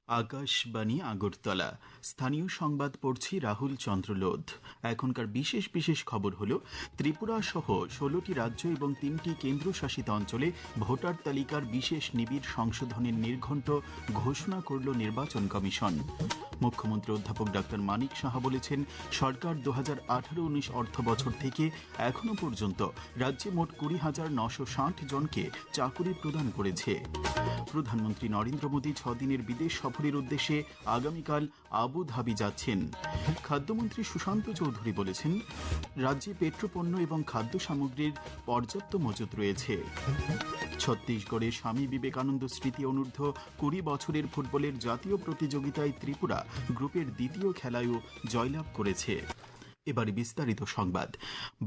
আকাশবাণী আগরতলা। স্থানীয় সংবাদ পড়ছি রাহুল চন্দ্রলোধ। এখনকার বিশেষ বিশেষ খবর হল, ত্রিপুরা সহ 16টি রাজ্য এবং 3টি কেন্দ্রশাসিত অঞ্চলে ভোটার তালিকার বিশেষ নিবিড় সংশোধনের নির্ঘণ্ট ঘোষণা করল নির্বাচন কমিশন। মুখ্যমন্ত্রী অধ্যাপক ডক্টর মানিক সাহা বলেছেন, সরকার 2018-19 অর্থ বছর থেকে এখনো পর্যন্ত রাজ্যে মোট 20,960 জনকে চাকুরি প্রদান করেছে। প্রধানমন্ত্রী নরেন্দ্র মোদী 6 দিনের বিদেশ সফরের উদ্দেশ্যে আগামীকাল আবু ধাবি যাচ্ছেন। খাদ্যমন্ত্রী সুশান্ত চৌধুরী বলেছেন, রাজ্যে পেট্রোপণ্য এবং খাদ্য সামগ্রীর পর্যাপ্ত মজুত রয়েছে। ছত্তিশগড়ে স্বামী বিবেকানন্দ স্মৃতি অনূর্ধ্ব 20 বছরের ফুটবলের জাতীয় প্রতিযোগিতায় ত্রিপুরা গ্রুপের দ্বিতীয় খেলায়ও জয়লাভ করেছে। এবারে বিস্তারিত সংবাদ।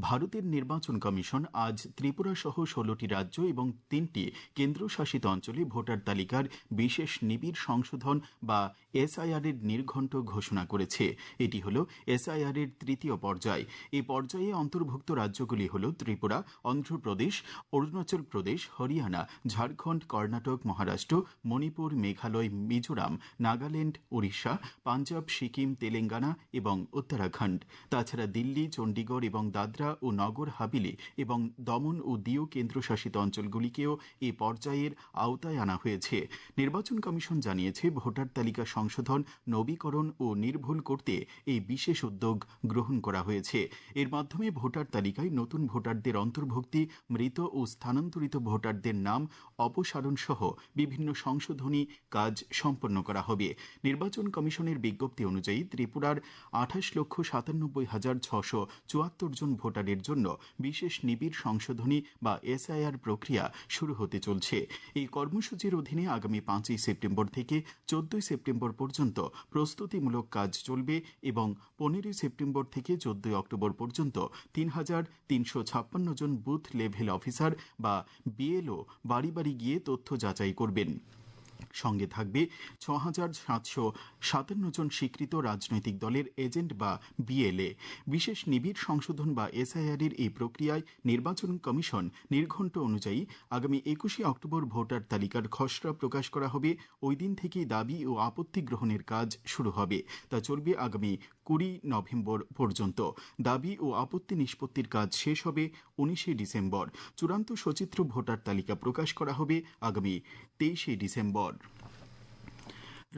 ভারতের নির্বাচন কমিশন আজ ত্রিপুরা সহ 16টি রাজ্য এবং 3টি কেন্দ্রশাসিত অঞ্চলে ভোটার তালিকার বিশেষ নিবিড় সংশোধন বা এসআইআর এর নির্ঘণ্ট ঘোষণা করেছে। এটি হল এসআইআর এর তৃতীয় পর্যায়। এই পর্যায়ে অন্তর্ভুক্ত রাজ্যগুলি হল ত্রিপুরা, অন্ধ্রপ্রদেশ, অরুণাচল প্রদেশ, হরিয়ানা, ঝাড়খণ্ড, কর্ণাটক, মহারাষ্ট্র, মণিপুর, মেঘালয়, মিজোরাম, নাগাল্যান্ড, ওড়িশা, পাঞ্জাব, সিকিম, তেলেঙ্গানা এবং উত্তরাখণ্ড। তাছাড়া দিল্লি, চণ্ডীগড় এবং দাদরা ও নগর হাভেলি এবং দমন ও দিউ কেন্দ্রশাসিত অঞ্চলগুলিকেও এই পর্যায়ের আওতায় আনা হয়েছে। নির্বাচন কমিশন জানিয়েছে, ভোটার তালিকা সংশোধন, নবীকরণ ও নির্ভুল করতে এই বিশেষ উদ্যোগ গ্রহণ করা হয়েছে। এর মাধ্যমে ভোটার তালিকায় নতুন ভোটারদের অন্তর্ভুক্তি, মৃত ও স্থানান্তরিত ভোটারদের নাম অপসারণ সহ বিভিন্ন সংশোধনী কাজ সম্পন্ন করা হবে। নির্বাচন কমিশনের বিজ্ঞপ্তি অনুযায়ী ত্রিপুরার 28,97,674 জন ভোটারের জন্য বিশেষ নিবিড় সংশোধনী বা এসআইআর প্রক্রিয়া শুরু হতে চলছে। এই কর্মসূচির অধীনে আগামী 5 সেপ্টেম্বর থেকে 14 সেপ্টেম্বর পর্যন্ত প্রস্তুতিমূলক কাজ চলবে এবং 15 সেপ্টেম্বর থেকে 14 অক্টোবর পর্যন্ত 3,356 জন বুথ লেভেল অফিসার বা বিএলও বাড়ি বাড়ি গিয়ে তথ্য যাচাই করবেন। সঙ্গে থাকবে 6,757 জন স্বীকৃত রাজনৈতিক দলের এজেন্ট বা বিএলএ। বিশেষ নিবিড় সংশোধন বা এসআইআর এর এই প্রক্রিয়ায় নির্বাচন কমিশন নির্ঘণ্ট অনুযায়ী আগামী 21 অক্টোবর ভোটার তালিকার খসড়া প্রকাশ করা হবে। ওই দিন থেকেই দাবি ও আপত্তি গ্রহণের কাজ শুরু হবে। তা চলবে আগামী 20 নভেম্বর পর্যন্ত। দাবি ও আপত্তি নিষ্পত্তির কাজ শেষ হবে 19 ডিসেম্বর। চূড়ান্ত সচিত্র ভোটার তালিকা প্রকাশ করা হবে আগামী 23 ডিসেম্বর।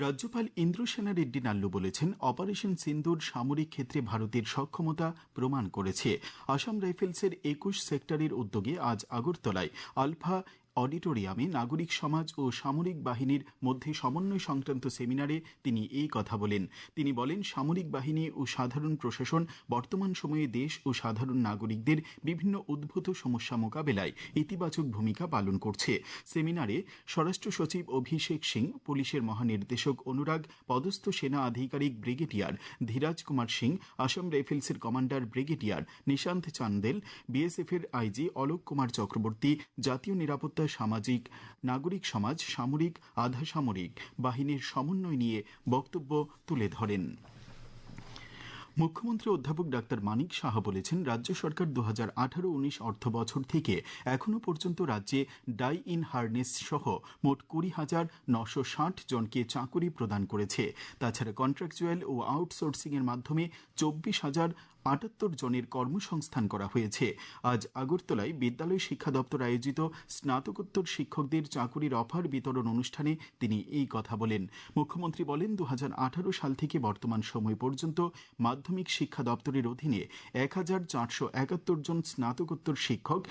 রাজ্যপাল ইন্দ্রসেনা রেড্ডি নাল্লু বলেছেন, অপারেশন সিন্দুর সামরিক ক্ষেত্রে ভারতের সক্ষমতা প্রমাণ করেছে। আসাম রাইফেলসের 21 সেক্টরের উদ্যোগে আজ আগরতলায় আলফা অডিটোরিয়ামে নাগরিক সমাজ ও সামরিক বাহিনীর মধ্যে সমন্বয় সংক্রান্ত সেমিনারে তিনি এই কথা বলেন। তিনি বলেন, সামরিক বাহিনী ও সাধারণ প্রশাসন বর্তমান সময়ে দেশ ও সাধারণ নাগরিকদের বিভিন্ন উদ্ভূত সমস্যা মোকাবেলায় ইতিবাচক ভূমিকা পালন করছে। সেমিনারে স্বরাষ্ট্র সচিব অভিষেক সিং, পুলিশের মহানির্দেশক অনুরাগ, পদস্থ সেনা আধিকারিক ব্রিগেডিয়ার ধীরাজ কুমার সিং, আসাম রাইফেলসের commander brigadier Nishant Chandel, BSF এর আইজি অলোক কুমার চক্রবর্তী, জাতীয় নিরাপত্তা, সামাজিক, নাগরিক সমাজ, সামরিক, আধা সামরিক বাহিনীর সমন্বয় নিয়ে বক্তব্য তুলে ধরেন। মুখ্যমন্ত্রী অধ্যাপক ডক্টর মানিক সাহা বলেছেন, রাজ্য সরকার 2018-19 অর্থ বছর থেকে এখনো পর্যন্ত রাজ্যে ডাই ইন হার্নেস সহ মোট 20,960 জনকে চাকুরি প্রদান করেছে। তাছাড়া কন্ট্রাকচুয়াল ও আউটসোর্সিং এর মাধ্যমে 24,078 জনের কর্মসংস্থান করা হয়েছে। আজ আগরতলায় বিদ্যালয় শিক্ষা দপ্তর আয়োজিত স্নাতকোত্তর শিক্ষকদের চাকুরির অফার বিতরণ অনুষ্ঠানে তিনি এই কথা বলেন। মুখ্যমন্ত্রী বলেন, 2018 সাল থেকে বর্তমান সময় পর্যন্ত মাধ্যমিক শিক্ষা দপ্তরের অধীনে 1,471 জন স্নাতকোত্তর শিক্ষক,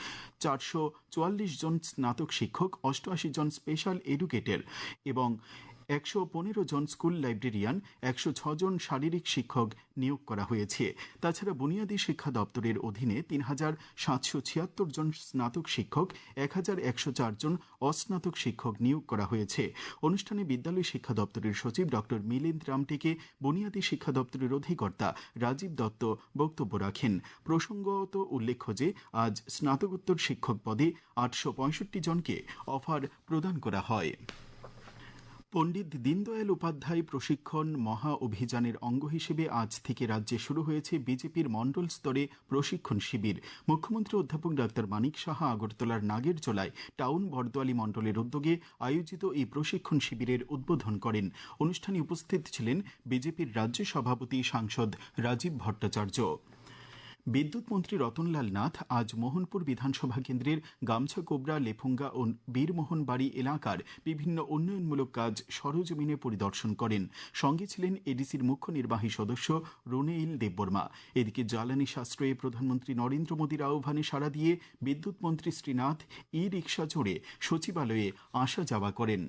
444 জন স্নাতক শিক্ষক, 88 জন স্পেশাল এডুকেটর এবং 115 জন স্কুল লাইব্রেরিয়ান, 106 জন শারীরিক শিক্ষক নিয়োগ করা হয়েছে। তাছাড়া বুনিয়াদী শিক্ষা দপ্তরের অধীনে 3,776 জন স্নাতক শিক্ষক, 1,104 জন অস্নাতক শিক্ষক নিয়োগ করা হয়েছে। অনুষ্ঠানে বিদ্যালয় শিক্ষা দপ্তরের সচিব ডক্টর মিলিন্দ রামটেকে, বুনিয়াদী শিক্ষা দপ্তরের অধিকর্তা রাজীব দত্ত বক্তব্য রাখেন। প্রসঙ্গত উল্লেখ্য যে আজ স্নাতকোত্তর শিক্ষক পদে 865 জনকে অফার প্রদান করা হয়। পণ্ডিত দীনদয়াল উপাধ্যায় প্রশিক্ষণ মহা অভিযানের অঙ্গ হিসেবে আজ থেকে রাজ্যে শুরু হয়েছে বিজেপির মণ্ডল স্তরে প্রশিক্ষণ শিবির। মুখ্যমন্ত্রী অধ্যাপক ডাক্তার মানিক সাহা আগরতলার নাগেরজোলায় টাউন বরদোয়ালি মণ্ডলের উদ্যোগে আয়োজিত এই প্রশিক্ষণ শিবিরের উদ্বোধন করেন। অনুষ্ঠানে উপস্থিত ছিলেন বিজেপির রাজ্য সভাপতি সাংসদ রাজীব ভট্টাচার্য। বিদ্যুৎ মন্ত্রী রতনলাল নাথ আজ মোহনপুর বিধানসভা কেন্দ্রের গামছাকোবরা, লেফুঙ্গা ও বীরমোহনবাড়ি এলাকার বিভিন্ন উন্নয়নমূলক কাজ সরেজমিনে পরিদর্শন করেন। সঙ্গে ছিলেন এডিসির মুখ্য নির্বাহী সদস্য রুনেইল দেববর্মা। এদিকে জ্বালানি সাশ্রয়ে প্রধানমন্ত্রী নরেন্দ্র মোদীর আহ্বানে সাড়া দিয়ে বিদ্যুৎ মন্ত্রী শ্রীনাথ ই রিকশা চড়ে সচিবালয়ে আসা যাওয়া করেন।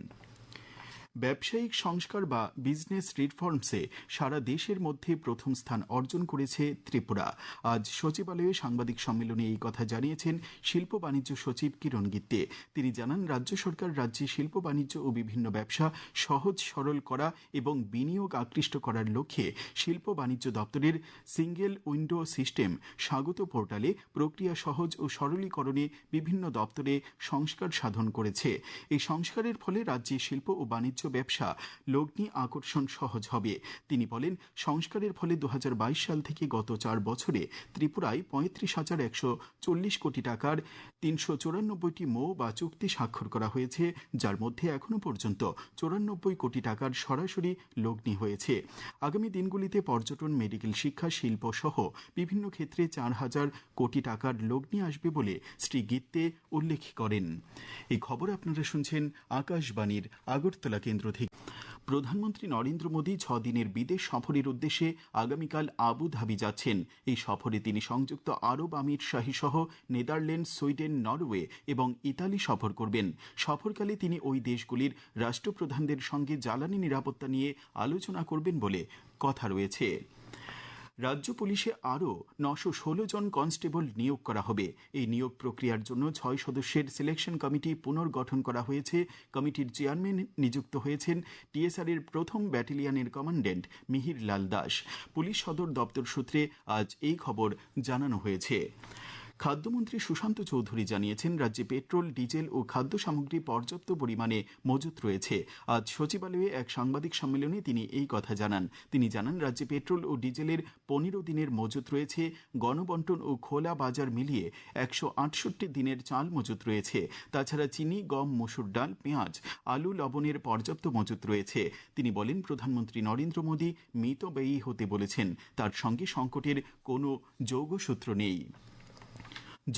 ব্যবসায়িক সংস্কার বা বিজনেস রিফর্মসে সারা দেশের মধ্যে প্রথম স্থান অর্জন করেছে ত্রিপুরা। আজ সচিবালয়ে সাংবাদিক সম্মেলনে এই কথা জানিয়েছেন শিল্প বাণিজ্য সচিব কিরণ গিত্তে। তিনি জানান, রাজ্য সরকার রাজ্যে শিল্প বাণিজ্য ও বিভিন্ন ব্যবসা সহজ সরল করা এবং বিনিয়োগ আকৃষ্ট করার লক্ষ্যে শিল্প বাণিজ্য দপ্তরের সিঙ্গেল উইন্ডো সিস্টেম স্বাগত পোর্টালে প্রক্রিয়া সহজ ও সরলীকরণে বিভিন্ন দপ্তরে সংস্কার সাধন করেছে। এই সংস্কারের ফলে রাজ্যে শিল্প ও বাণিজ্য ব্যবসা লগ্নি আকর্ষণ সহজ হবে। তিনি বলেন, সংস্কারের ফলে 2022 সাল থেকে গত 4 বছরে ত্রিপুরায় 35,140 কোটি টাকার 394টি মো বা চুক্তি স্বাক্ষর করা হয়েছে, যার মধ্যে এখনো পর্যন্ত 94 কোটি টাকার সরাসরি লগ্নি হয়েছে। আগামী দিনগুলিতে পর্যটন, মেডিকেল শিক্ষা, শিল্প সহ বিভিন্ন ক্ষেত্রে 4,000 কোটি টাকার লগ্নি আসবে বলে শ্রী গিত্তে উল্লেখ করেন। এই খবর আপনারা শুনছেন আকাশবাণীর আগরতলা কেন্দ্র থেকে। প্রধানমন্ত্রী নরেন্দ্র মোদী 6 দিনের বিদেশ সফরের উদ্দেশ্যে আগামীকাল আবুধাবি যাচ্ছেন। এই সফরে তিনি সংযুক্ত আরব আমিরশাহী সহ নেদারল্যান্ড, সুইডেন, নরওয়ে এবং ইতালি সফর করবেন। সফরকালে তিনি ওই দেশগুলির রাষ্ট্রপ্রধানদের সঙ্গে জ্বালানি নিরাপত্তা নিয়ে আলোচনা করবেন বলে কথা রয়েছে। রাজ্য পুলিশে আরও 916 জন কনস্টেবল নিয়োগ করা হবে। এই নিয়োগ প্রক্রিয়ার জন্য 6 সদস্যের সিলেকশন কমিটি পুনর্গঠন করা হয়েছে। কমিটির চেয়ারম্যান নিযুক্ত হয়েছেন টিএসআর-এর 1ম ব্যাটালিয়নের কমান্ড্যান্ট মিহির লাল দাস। পুলিশ সদর দপ্তর সূত্রে আজ এই খবর জানানো হয়েছে। খাদ্যমন্ত্রী সুশান্ত চৌধুরী জানিয়েছেন, রাজ্যে পেট্রোল, ডিজেল ও খাদ্য সামগ্রী পর্যাপ্ত পরিমাণে মজুত রয়েছে। আজ সচিবালয়ে এক সাংবাদিক সম্মেলনে তিনি এই কথা জানান। তিনি জানান, রাজ্যে পেট্রোল ও ডিজেলের 15 দিনের মজুত রয়েছে। গণবন্টন ও খোলা বাজার মিলিয়ে 168 দিনের চাল মজুত রয়েছে। তাছাড়া চিনি, গম, মসুর ডাল, পেঁয়াজ, আলু, লবণের পর্যাপ্ত মজুত রয়েছে। তিনি বলেন, প্রধানমন্ত্রী নরেন্দ্র মোদী মিতব্যয়ী হতে বলেছেন। তার সঙ্গে সংকটের কোনো যোগসূত্র নেই।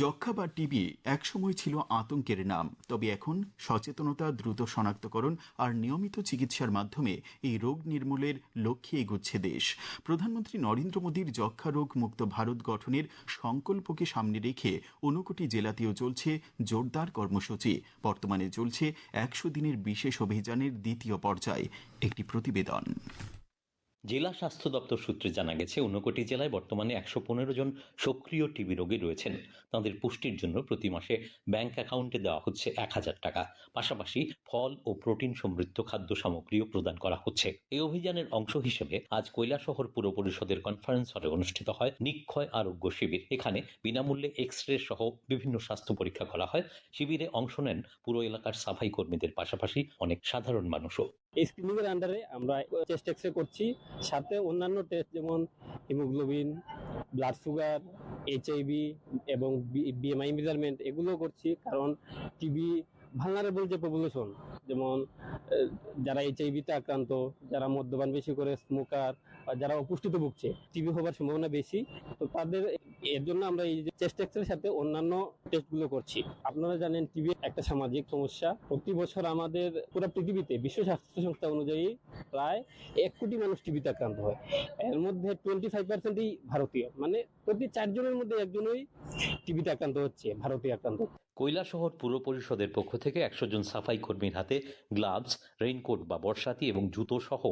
যক্ষ্মা বা টিবি একসময় ছিল আতঙ্কের নাম, তবে এখন সচেতনতা, দ্রুত শনাক্তকরণ আর নিয়মিত চিকিৎসার মাধ্যমে এই রোগ নির্মূলের লক্ষ্যে এগুচ্ছে দেশ। প্রধানমন্ত্রী নরেন্দ্র মোদীর যক্ষ্মা রোগ মুক্ত ভারত গঠনের সংকল্পকে সামনে রেখে 59 জেলাতেও চলছে জোরদার কর্মসূচি। বর্তমানে চলছে 100 দিনের বিশেষ অভিযানের দ্বিতীয় পর্যায়। একটি প্রতিবেদন। জেলা স্বাস্থ্য দপ্তর সূত্রে জানা গেছে, 59 জেলায় বর্তমানে 115 জন সক্রিয় টিবি রোগী রয়েছেন। তাদের পুষ্টির জন্য প্রতি মাসে ব্যাংক অ্যাকাউন্টে দেওয়া হচ্ছে 1000 টাকা। পাশাপাশি ফল ও প্রোটিন সমৃদ্ধ খাদ্য সামগ্রীও প্রদান করা হচ্ছে। এই অভিযানের অংশ হিসেবে আজ কৈলাসহর পুর পরিষদের কনফারেন্স হলে অনুষ্ঠিত হয় নিক্ষয় আরোগ্য শিবির। এখানে বিনামূল্যে এক্স-রে সহ বিভিন্ন স্বাস্থ্য পরীক্ষা করা হয়। শিবিরে অংশ নেন পুরো এলাকার সাফাই কর্মীদের পাশাপাশি অনেক সাধারণ মানুষও। এই স্ক্রিনিং এর আন্ডারে আমরা চেস্ট এক্স-রে করছি, সাথে অন্যান্য টেস্ট যেমন হিমোগ্লোবিন, ব্লাড সুগার, এইচআইভি এবং বিএমআই মেজারমেন্ট এগুলো করছি। কারণ টিবি ভালনারেবল যে পপুলেশন, যেমন যারা এইচআইভিতে আক্রান্ত, যারা মদ্যপান বেশি করে, স্মোকার, যারা অপুষ্টিতে ভুগছে, টিবি হবার সম্ভাবনা বেশি। তো তাদের এর জন্য আমরা এই চেস্ট এক্স-রের সাথে অন্যান্য টেস্টগুলো করছি। আপনারা জানেন, টিবি একটা সামাজিক সমস্যা। প্রতি বছর আমাদের পুরো পৃথিবীতে বিশ্ব স্বাস্থ্য সংস্থা অনুযায়ী প্রায় 1 কোটি মানুষ টিবিতে আক্রান্ত হয়। এর মধ্যে 25%ই ভারতীয়, মানে প্রতি 4 জনের মধ্যে একজনই টিবিতে আক্রান্ত হচ্ছে, ভারতীয় আক্রান্ত। কৈলাসহর পুর পরিষদের পক্ষ থেকে 100 জন সাফাই কর্মীর হাতে গ্লাভস, রেইনকোট বা বর্ষাতি এবং জুতো সহ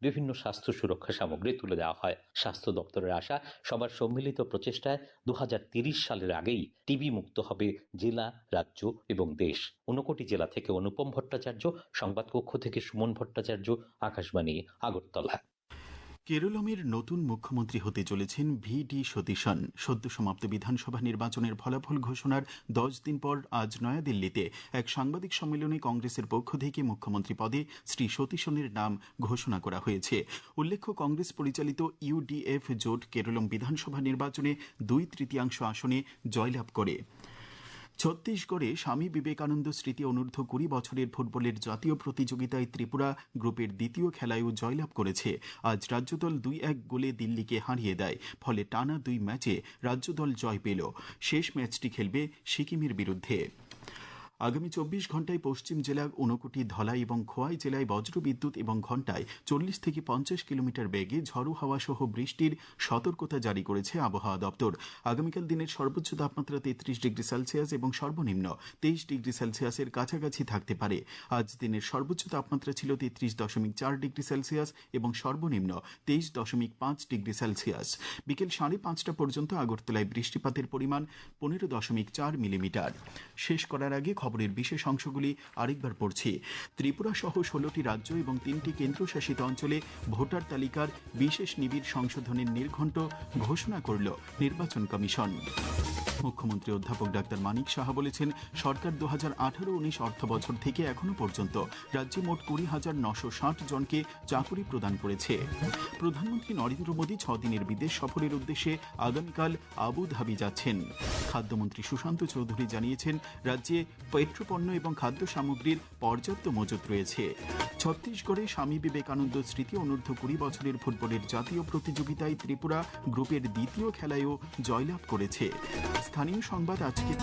বিভিন্ন স্বাস্থ্য সুরক্ষা সামগ্রী তুলে দেওয়া হয়। স্বাস্থ্য দপ্তরের আশা, সবার সম্মিলিত প্রচেষ্টায় 2030 সালের আগেই টিবি মুক্ত হবে জেলা, রাজ্য এবং দেশ। 59 জেলা থেকে অনুপম ভট্টাচার্য, সংবাদকক্ষ থেকে সুমন ভট্টাচার্য, আকাশবাণী, আগরতলা। কেরলমের নতুন মুখ্যমন্ত্রী হতে চলেছেন ভি.ডি. সতীশন। সদ্য সমাপ্ত বিধানসভা নির্বাচনের ফলাফল ঘোষণার 10 দিন পর আজ নয়াদিল্লিতে এক সাংবাদিক সম্মেলনে কংগ্রেসের পক্ষ থেকে মুখ্যমন্ত্রী পদে শ্রী সতীশনের নাম ঘোষণা করা হয়েছে। উল্লেখ্য, কংগ্রেস পরিচালিত ইউডিএফ জোট কেরলম বিধানসভা নির্বাচনে 2/3 আসনে জয়লাভ করে। ছত্তিশগড়ে স্বামী বিবেকানন্দ স্মৃতি অনূর্ধ্ব 20 বছরের ফুটবলের জাতীয় প্রতিযোগিতায় ত্রিপুরা গ্রুপের দ্বিতীয় খেলায়ও জয়লাভ করেছে। আজ রাজ্যদল 2-1 গোলে দিল্লিকে হারিয়ে দেয়। ফলে টানা 2 ম্যাচে রাজ্যদল জয় পেল। শেষ ম্যাচটি খেলবে সিকিমের বিরুদ্ধে। আগামী 24 ঘন্টায় পশ্চিম জেলা ঊনকোটি, ধলাই এবং খোয়াই জেলায় বজ্রবিদ্যুৎ এবং ঘন্টায় 40 থেকে 50 কিলোমিটার বেগে ঝড়ো হাওয়া সহ বৃষ্টির সতর্কতা জারি করেছে আবহাওয়া দপ্তর। আগামীকাল দিনের সর্বোচ্চ তাপমাত্রা 33 ডিগ্রি সেলসিয়াস এবং সর্বনিম্ন 23 ডিগ্রি সেলসিয়াসের কাছাকাছি থাকতে পারে। আজ দিনের সর্বোচ্চ তাপমাত্রা ছিল 33.4 ডিগ্রি সেলসিয়াস এবং সর্বনিম্ন 23.5 ডিগ্রি সেলসিয়াস। বিকেল 5:30 পর্যন্ত আগরতলায় বৃষ্টিপাতের পরিমাণ 15.4 মিলিমিটার। শেষ করার আগে খবরের বিশেষ অংশগুলি আরেকবার পড়ছি। ত্রিপুরা সহ 16টি রাজ্য এবং 3টি কেন্দ্রশাসিত অঞ্চলে ভোটার তালিকার বিশেষ নিবিড় সংশোধনের নির্ঘণ্ট ঘোষণা করল নির্বাচন কমিশন। মুখ্যমন্ত্রী অধ্যাপক ডাক্তার মানিক সাহা বলেছেন, সরকার 2018-19 অর্থ বছর থেকে এখনো পর্যন্ত রাজ্যে মোট 20,960 জনকে চাকরি প্রদান করেছে। প্রধানমন্ত্রী নরেন্দ্র মোদী 6 দিনের বিদেশ সফরের উদ্দেশ্যে আগামীকাল আবুধাবি যাচ্ছেন। খাদ্যমন্ত্রী সুশান্ত চৌধুরী জানিয়েছেন, রাজ্যে পেট্রোপণ্য এবং খাদ্য সামগ্রীর পর্যাপ্ত মজুত রয়েছে। ছত্তিশগড়ে স্বামী বিবেকানন্দ স্মৃতি অনূর্ধ্ব 20 বছরের ফুটবলের জাতীয় প্রতিযোগিতায় ত্রিপুরা গ্রুপের দ্বিতীয় খেলায়ও জয়লাভ করেছে। স্থানীয় সংবাদ আজকে।